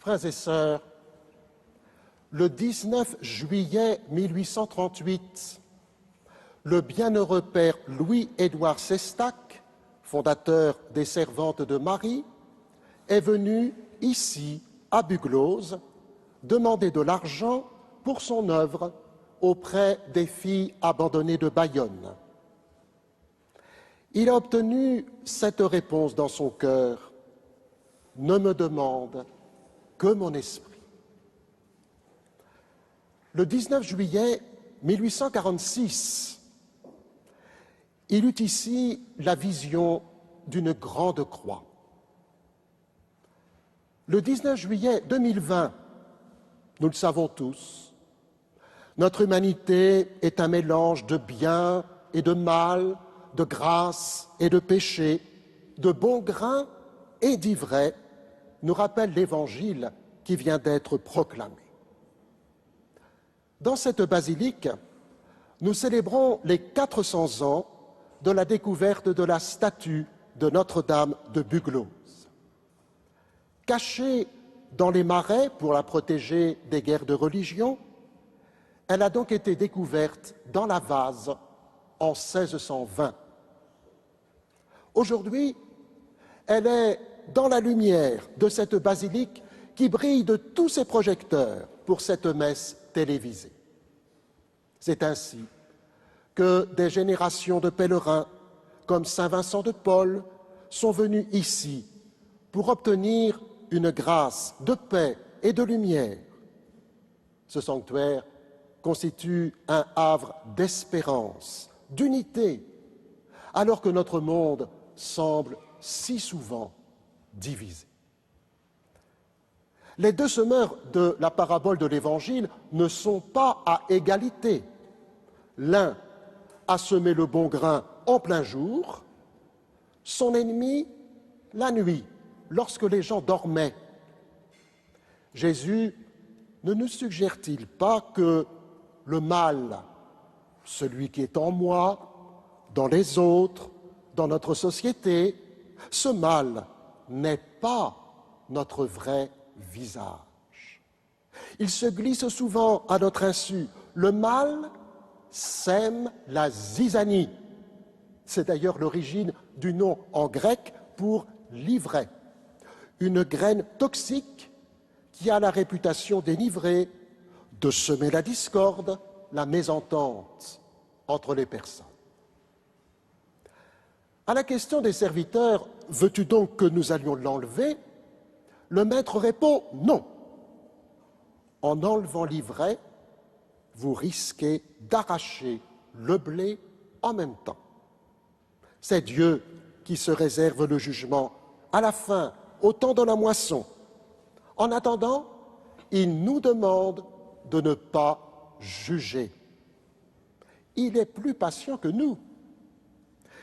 Frères et sœurs, le 19 juillet 1838, le bienheureux père Louis-Édouard Sestac, fondateur des Servantes de Marie, est venu ici, à Bugloz, demander de l'argent pour son œuvre auprès des filles abandonnées de Bayonne. Il a obtenu cette réponse dans son cœur: « Ne me demande que mon esprit ». Le 19 juillet 1846, il eut ici la vision d'une grande croix. Le 19 juillet 2020, nous le savons tous, notre humanité est un mélange de bien et de mal, de grâce et de péché, de bon grain et d'ivraie, nous rappelle l'Évangile qui vient d'être proclamé. Dans cette basilique, nous célébrons les 400 ans de la découverte de la statue de Notre-Dame de Bugloz. Cachée dans les marais pour la protéger des guerres de religion, elle a donc été découverte dans la vase en 1620. Aujourd'hui, elle est dans la lumière de cette basilique qui brille de tous ses projecteurs pour cette messe télévisée. C'est ainsi que des générations de pèlerins, comme saint Vincent de Paul, sont venus ici pour obtenir une grâce de paix et de lumière. Ce sanctuaire constitue un havre d'espérance, d'unité, alors que notre monde semble si souvent divisé. Les deux semeurs de la parabole de l'Évangile ne sont pas à égalité. L'un a semé le bon grain en plein jour, son ennemi la nuit, lorsque les gens dormaient. Jésus ne nous suggère-t-il pas que le mal, celui qui est en moi, dans les autres, dans notre société, ce mal n'est pas notre vrai visage. Il se glisse souvent à notre insu. Le mal sème la zizanie. C'est d'ailleurs l'origine du nom en grec pour l'ivraie. Une graine toxique qui a la réputation d'énivrer, de semer la discorde, la mésentente entre les personnes. À la question des serviteurs, « Veux-tu donc que nous allions l'enlever ?» le maître répond « Non. En enlevant l'ivraie, vous risquez d'arracher le blé en même temps. » C'est Dieu qui se réserve le jugement à la fin, au temps de la moisson. En attendant, il nous demande de ne pas juger. Il est plus patient que nous.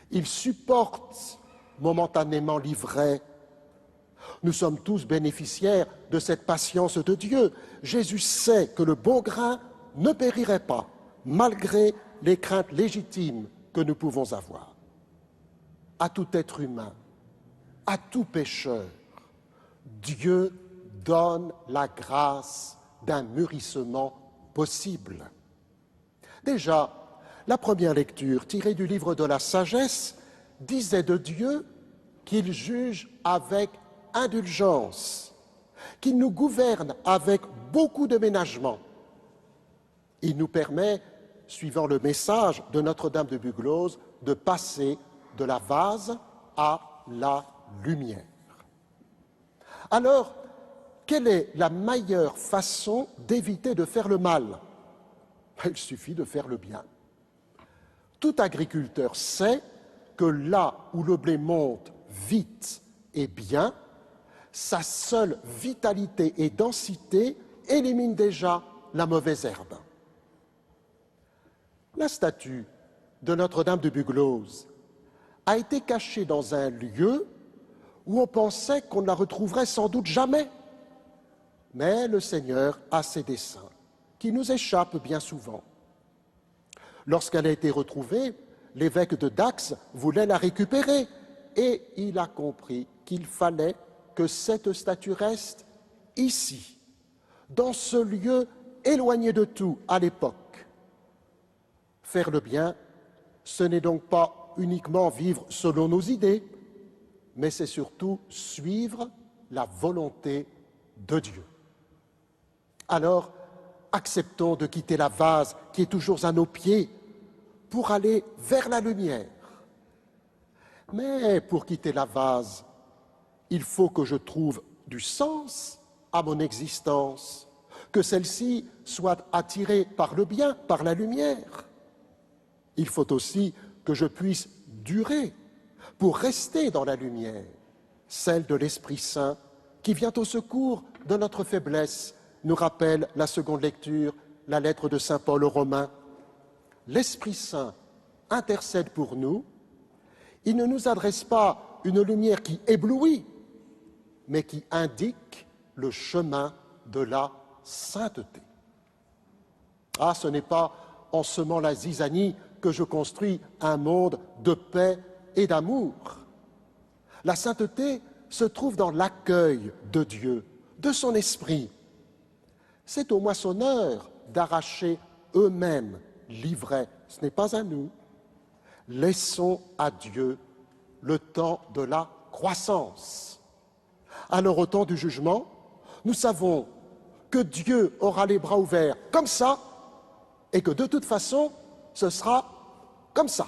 Il supporte momentanément l'ivraie. Nous sommes tous bénéficiaires de cette patience de Dieu. Jésus sait que le bon grain ne périrait pas, malgré les craintes légitimes que nous pouvons avoir. À tout être humain, à tout pécheur, Dieu donne la grâce d'un mûrissement possible. Déjà, la première lecture, tirée du livre de la sagesse, disait de Dieu qu'il juge avec indulgence, qu'il nous gouverne avec beaucoup de ménagement. Il nous permet, suivant le message de Notre-Dame de Bugloz, de passer de la vase à la lumière. Alors, quelle est la meilleure façon d'éviter de faire le mal? Il suffit de faire le bien. Tout agriculteur sait que là où le blé monte vite et bien, sa seule vitalité et densité élimine déjà la mauvaise herbe. La statue de Notre-Dame de Bugloz a été cachée dans un lieu où on pensait qu'on ne la retrouverait sans doute jamais. Mais le Seigneur a ses desseins, qui nous échappent bien souvent. Lorsqu'elle a été retrouvée, l'évêque de Dax voulait la récupérer et il a compris qu'il fallait que cette statue reste ici, dans ce lieu éloigné de tout à l'époque. Faire le bien, ce n'est donc pas uniquement vivre selon nos idées, mais c'est surtout suivre la volonté de Dieu. Alors, acceptons de quitter la vase qui est toujours à nos pieds pour aller vers la lumière. Mais pour quitter la vase, il faut que je trouve du sens à mon existence, que celle-ci soit attirée par le bien, par la lumière. Il faut aussi que je puisse durer pour rester dans la lumière, celle de l'Esprit Saint qui vient au secours de notre faiblesse, nous rappelle la seconde lecture, la lettre de saint Paul aux Romains. L'Esprit Saint intercède pour nous. Il ne nous adresse pas une lumière qui éblouit, mais qui indique le chemin de la sainteté. Ah, ce n'est pas en semant la zizanie que je construis un monde de paix et d'amour. La sainteté se trouve dans l'accueil de Dieu, de son esprit. C'est aux moissonneurs d'arracher eux-mêmes l'ivraie, ce n'est pas à nous. Laissons à Dieu le temps de la croissance. Alors au temps du jugement, nous savons que Dieu aura les bras ouverts comme ça et que de toute façon, ce sera comme ça.